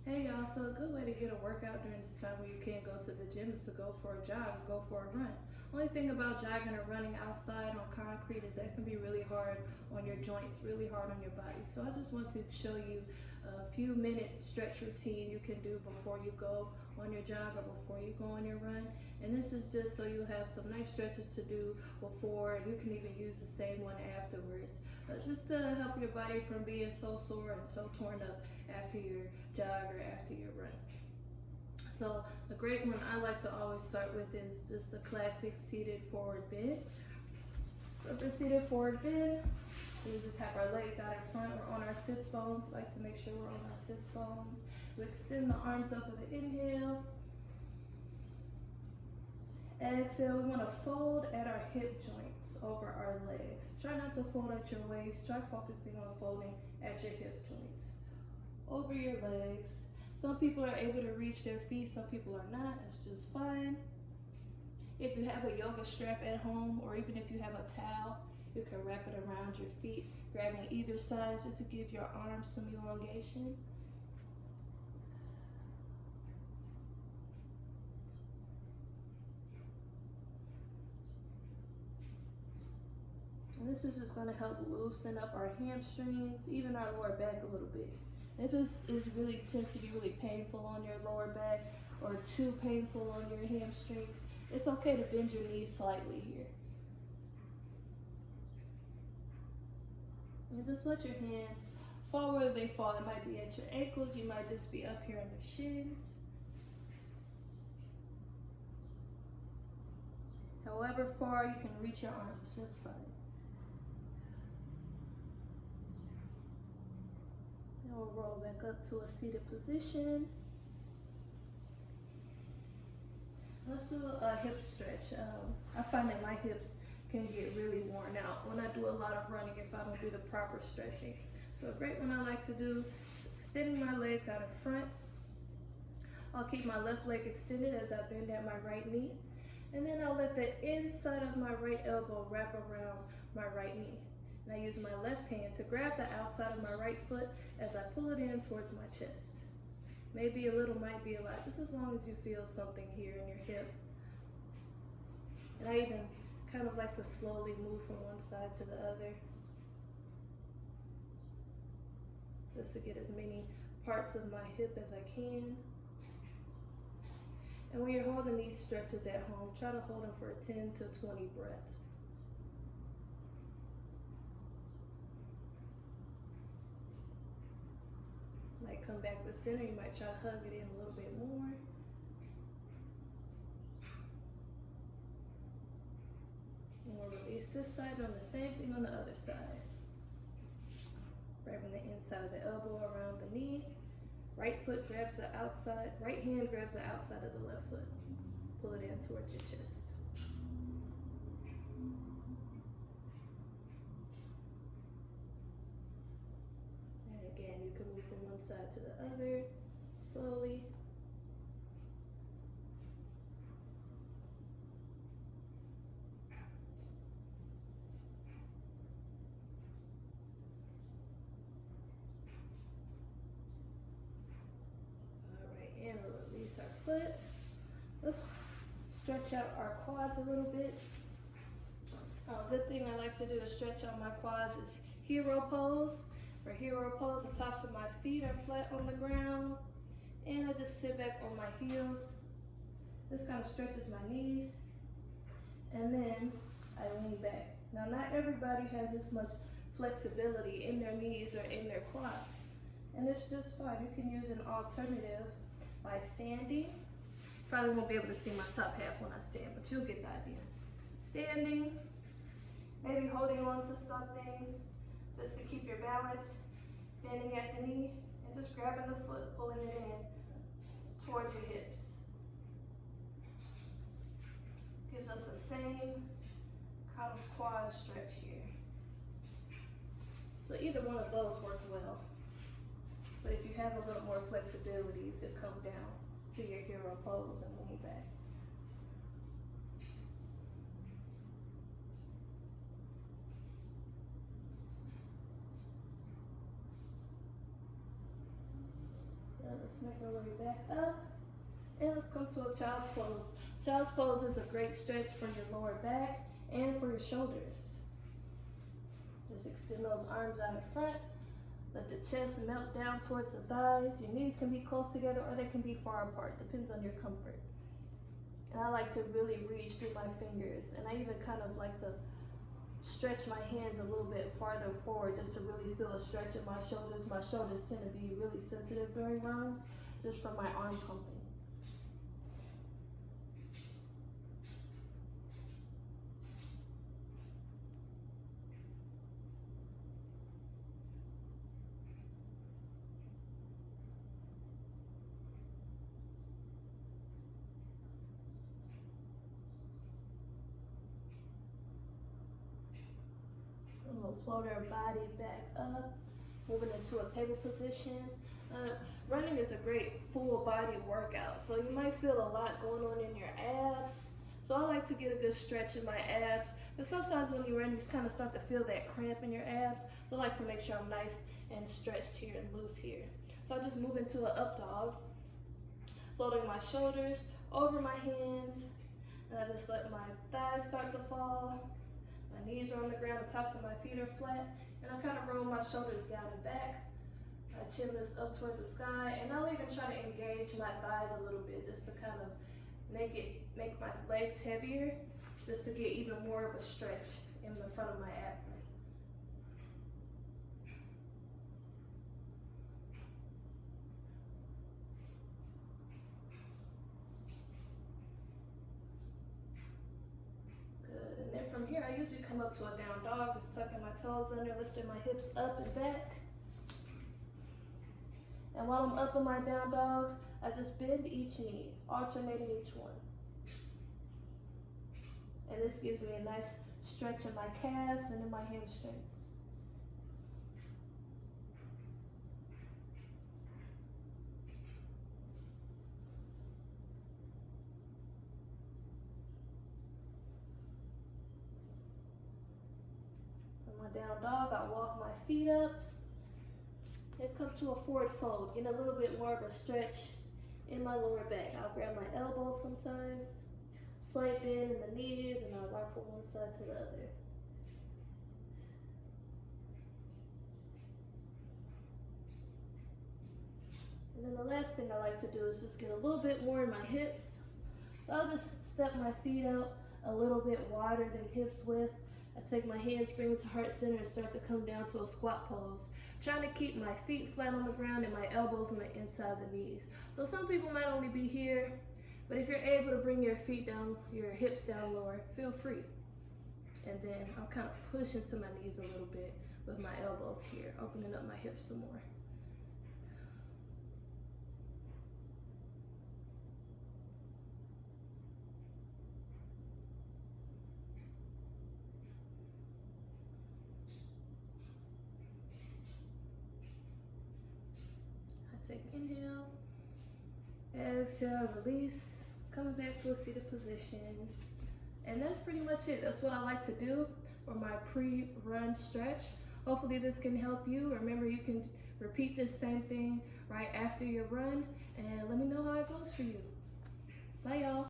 Hey y'all, so a good way to get a workout during this time where you can't go to the gym is to go for a jog, go for a run. Only thing about jogging or running outside on concrete is that it can be really hard on your joints, really hard on your body. So I just want to show you a few minute stretch routine you can do before you go on your jog or before you go on your run. And this is just so you have some nice stretches to do before, and you can even use the same one afterwards. Just to help your body from being so sore and so torn up after your jog or after your run. So a great one I like to always start with is just the classic seated forward bend. So for seated forward bend, we just have our legs out in front. We're on our sits bones. We like to make sure we're on our sits bones. We extend the arms up with an inhale. Exhale, we want to fold at our hip joints over our legs. Try not to fold at your waist. Try focusing on folding at your hip joints. Over your legs. Some people are able to reach their feet, some people are not. That's just fine. If you have a yoga strap at home, or even if you have a towel, you can wrap it around your feet, grabbing either side just to give your arms some elongation. And this is just going to help loosen up our hamstrings, even our lower back a little bit. If this really tends to be really painful on your lower back or too painful on your hamstrings, it's okay to bend your knees slightly here. And just let your hands fall where they fall. It might be at your ankles, you might just be up here on the shins. However far you can reach your arms, it's just fine. We'll roll back up to a seated position. Let's do a hip stretch. I find that my hips can get really worn out when I do a lot of running if I don't do the proper stretching. So a great one I like to do is extending my legs out in front. I'll keep my left leg extended as I bend at my right knee. And then I'll let the inside of my right elbow wrap around my right knee. And I use my left hand to grab the outside of my right foot as I pull it in towards my chest. Maybe a little, might be a lot, just as long as you feel something here in your hip. And I even kind of like to slowly move from one side to the other, just to get as many parts of my hip as I can. And when you're holding these stretches at home, try to hold them for 10 to 20 breaths. Might come back to center, you might try to hug it in a little bit more. And we'll release this side, on the same thing on the other side. Grabbing the inside of the elbow around the knee. Right foot grabs the outside, right hand grabs the outside of the left foot. Pull it in towards your chest. Again, you can move from one side to the other, slowly. All right, and we'll release our foot. Let's stretch out our quads a little bit. A good thing I like to do to stretch out my quads is hero pose. For hero pose, the tops of my feet are flat on the ground, and I just sit back on my heels. This kind of stretches my knees, and then I lean back. Now, not everybody has this much flexibility in their knees or in their quads, and it's just fine. You can use an alternative by standing. Probably won't be able to see my top half when I stand, but you'll get the idea. Standing, maybe holding on to something, just to keep your balance, bending at the knee, and just grabbing the foot, pulling it in towards your hips. Gives us the same kind of quad stretch here. So either one of those work well. But if you have a little more flexibility, you could come down to your hero pose and lean back. Let's make our way back up. And let's come to a child's pose. Child's pose is a great stretch for your lower back and for your shoulders. Just extend those arms out in front. Let the chest melt down towards the thighs. Your knees can be close together or they can be far apart. Depends on your comfort. And I like to really reach through my fingers. And I even kind of like to stretch my hands a little bit farther forward just to really feel a stretch in my shoulders. My shoulders tend to be really sensitive during rounds just from my arm pumping. We'll float our body back up, moving into a table position. Running is a great full body workout, so you might feel a lot going on in your abs. So I like to get a good stretch in my abs, but sometimes when you run, you kind of start to feel that cramp in your abs. So I like to make sure I'm nice and stretched here and loose here. So I just move into an up dog, floating my shoulders over my hands, and I just let my thighs start to fall. My knees are on the ground, the tops of my feet are flat, and I kind of roll my shoulders down and back. My chin lifts up towards the sky, and I'll even try to engage my thighs a little bit just to kind of make my legs heavier, just to get even more of a stretch in the front of my abdomen. Good, and then from here, I usually come up to a down dog, just tucking my toes under, lifting my hips up and back. And while I'm up in my down dog, I just bend each knee, alternating each one. And this gives me a nice stretch in my calves and in my hamstrings. In my down dog, I walk my feet up. It comes to a forward fold, getting a little bit more of a stretch in my lower back. I'll grab my elbows sometimes, slight bend in the knees, and I'll rock from one side to the other. And then the last thing I like to do is just get a little bit more in my hips. So I'll just step my feet out a little bit wider than hips width. I take my hands, bring it to heart center, and start to come down to a squat pose. Trying to keep my feet flat on the ground and my elbows on the inside of the knees. So some people might only be here, but if you're able to bring your feet down, your hips down lower, feel free. And then I'll kind of push into my knees a little bit with my elbows here, opening up my hips some more. Take inhale, exhale, release, coming back to a seated position. And that's pretty much it. That's what I like to do for my pre-run stretch. Hopefully this can help you. Remember, you can repeat this same thing right after your run, and let me know how it goes for you. Bye, y'all.